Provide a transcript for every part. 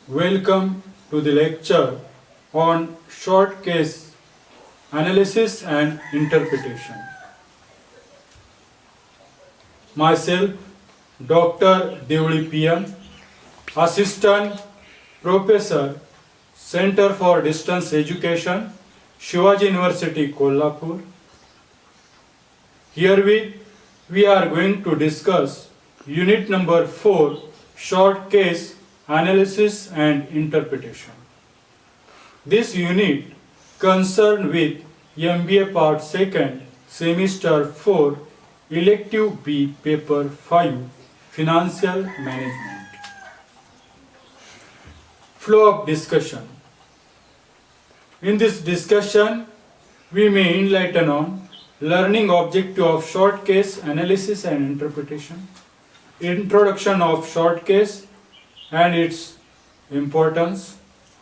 Welcome to the lecture on short case analysis and interpretation. Myself, Dr. Devli PM, Assistant Professor, Center for Distance Education, Shivaji University, Kolhapur. Herewith, we are going to discuss Unit number 4, Short Case Analysis and Interpretation. This unit concerned with MBA Part 2nd, Semester 4, Elective B, Paper 5, Financial Management. Flow of discussion. In this discussion, we may enlighten on learning objective of short case analysis and interpretation, introduction of short case and its importance,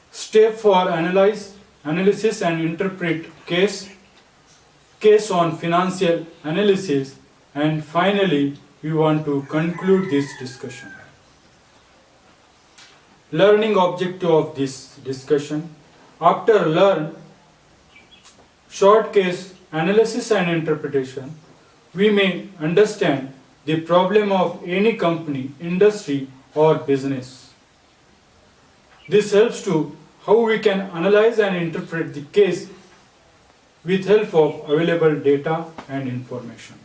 step for analysis and interpret case on financial analysis, and finally we want to conclude this discussion. Learning objective of this discussion. After learn short case analysis and interpretation, we may understand the problem of any company, industry or business. This helps to how we can analyze and interpret the case with help of available data and information.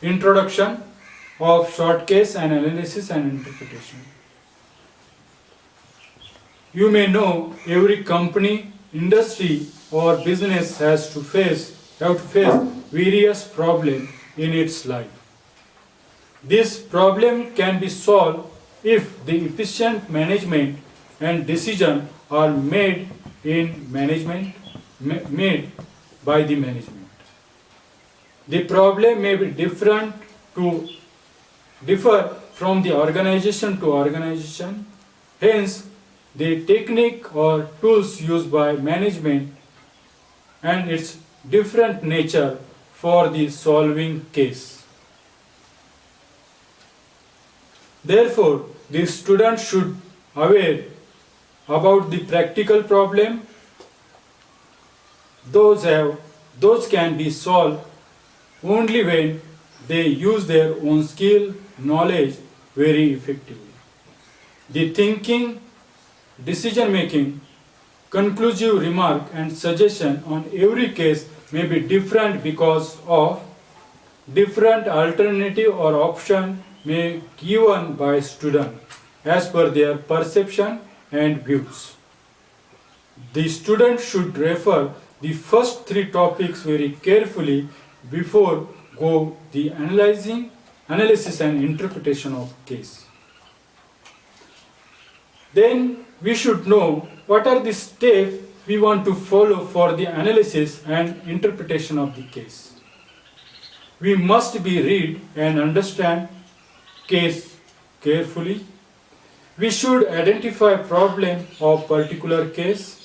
Introduction of short case and analysis and interpretation. You may know every company, industry or business have to face various problems in its life. This problem can be solved if the efficient management and decision are made by the management. The problem may be differ from the organization to organization. Hence, the technique or tools used by management and its different nature for the solving case. Therefore, the student should aware about the practical problem. Those can be solved only when they use their own skill, knowledge very effectively. The thinking, decision making, conclusive remark and suggestion on every case may be different because of different alternative or option may given by student as per their perception and views. The student should refer the first three topics very carefully before go the analysis and interpretation of case. Then we should know what are the steps we want to follow for the analysis and interpretation of the case. We must be read and understand case carefully. We should identify problem of particular case.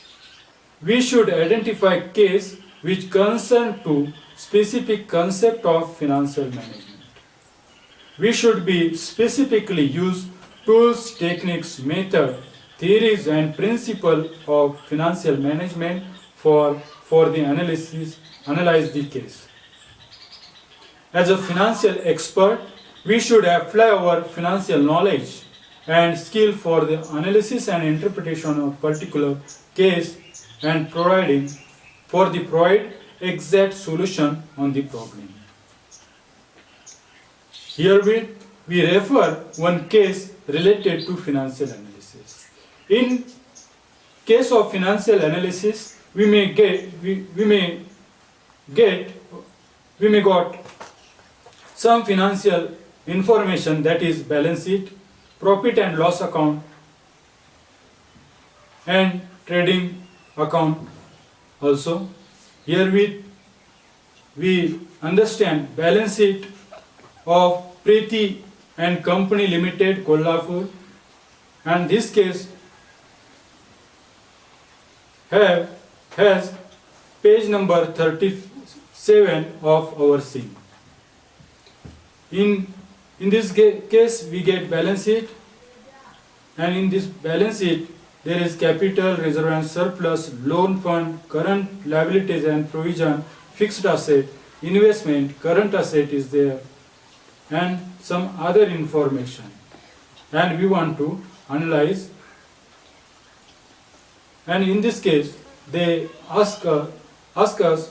We should identify case which concern to specific concept of financial management. We should be specifically use tools, techniques, method, theories and principle of financial management for the analyze the case. As a financial expert, we should apply our financial knowledge and skill for the analysis and interpretation of particular case and provide exact solution on the problem. Herewith, we refer one case related to financial analysis. In case of financial analysis, we may got some financial information, that is balance sheet, profit and loss account and trading account also. Herewith, we understand balance sheet of Preeti and Company Limited, Kolhapur, and this case has page number 37 of our scene. In this case, we get balance sheet And in this balance sheet, there is capital, reserve and surplus, loan fund, current liabilities and provision, fixed asset, investment, current asset is there, and some other information. And we want to analyze. And in this case, they ask us,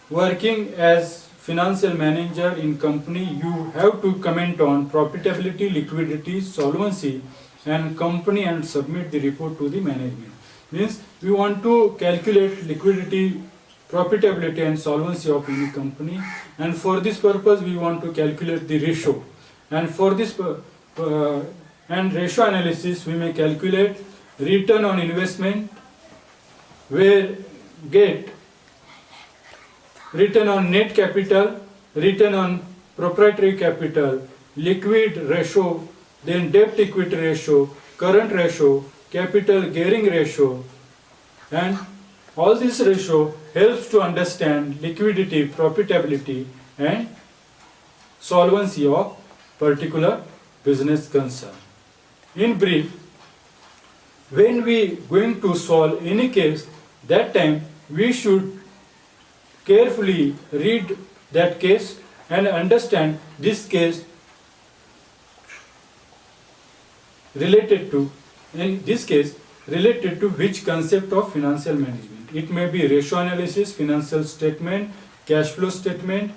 working as financial manager in company, you have to comment on profitability, liquidity, solvency, and company and submit the report to the management. Means we want to calculate liquidity, profitability and solvency of any company, and for this purpose we want to calculate the ratio. And for this and ratio analysis, we may calculate return on investment, where get return on net capital, return on proprietary capital, liquid ratio, then debt equity ratio, current ratio, capital gearing ratio, and all this ratio helps to understand liquidity, profitability and solvency of particular business concern. In brief, when we going to solve any case, that time we should carefully read that case and understand this case related to, in this case, related to which concept of financial management. It may be ratio analysis, financial statement, cash flow statement,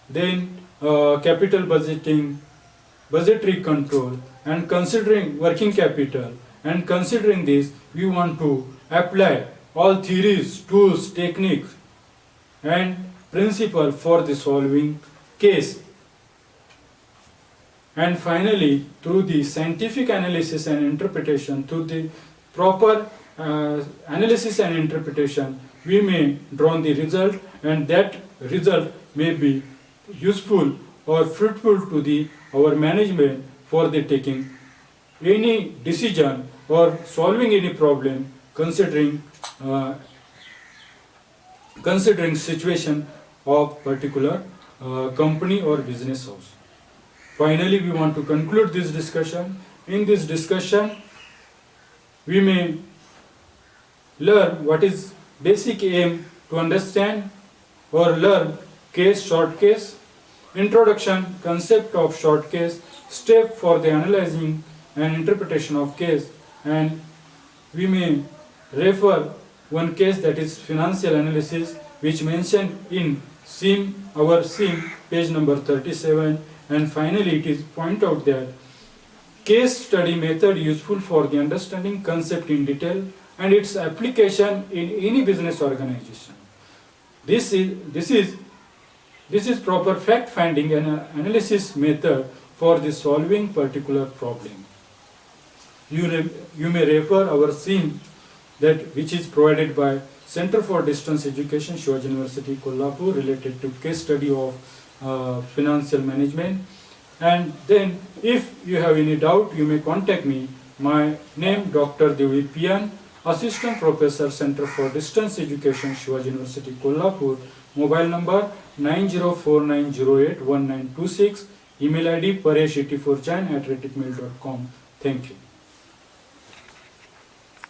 then capital budgeting, budgetary control, and considering working capital. And considering this, we want to apply all theories, tools, techniques, and principle for the solving case. And finally, through the scientific analysis and interpretation, through the proper analysis and interpretation, we may draw the result, and that result may be useful or fruitful to the our management for the taking any decision or solving any problem, considering situation of particular company or business house. Finally, we want to conclude this discussion. In this discussion, we may learn what is basic aim to understand or learn case, short case, introduction, concept of short case, step for the analyzing and interpretation of case, and we may refer one case, that is financial analysis, which mentioned in our SIM page number 37. And finally, it is point out that case study method useful for the understanding concept in detail and its application in any business organization. This is proper fact finding and analysis method for the solving particular problem. You may refer our SIM, that which is provided by Center for Distance Education, Shivaji University, Kolhapur, related to case study of financial management. And then if you have any doubt, you may contact me. My name Dr. Devi Pian, Assistant Professor, Center for Distance Education, Shivaji University, Kolhapur. Mobile number 9049081926. Email ID paresh84jain@mail.com. Thank you.